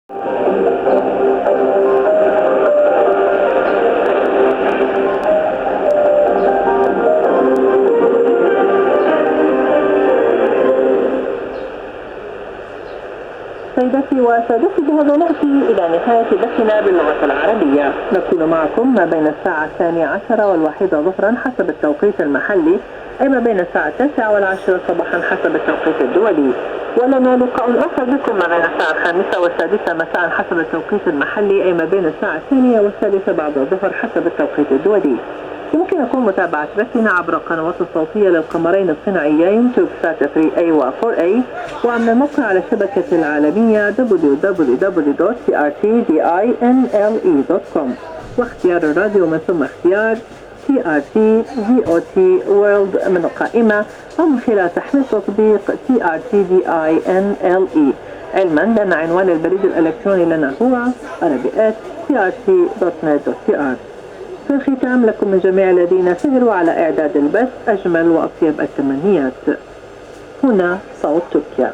سيداتي وسادتي، بهذا نأتي إلى نهاية بثنا باللغة العربية. نكون معكم ما بين الساعة 12 والواحدة ظهرا حسب التوقيت المحلي، أي ما بين الساعة 9 والعاشرة صباحا حسب التوقيت الدولي. ولنا لقاء آخر بكم ما بين الساعة 5 والسادسة مساء حسب التوقيت المحلي، أي ما بين الساعة 2 والثالثة بعد الظهر حسب التوقيت الدولي. يمكنكم متابعة بثنا عبر القنوات الصوتية للقمرين الصناعيين توبسات 3A و 4A، ومن الموقع على الشبكة العالمية www.trtdinle.com، واختيار الراديو من ثم اختيار TRT VOT World من القائمة، أو من خلال تحميل تطبيق TRTDINLE. علما بأن عنوان البريد الإلكتروني لنا هو arabic@trt.net.tr. في الختام لكم من جميع الذين سهروا على إعداد البث أجمل وأطيب التمنيات. هنا صوت تركيا.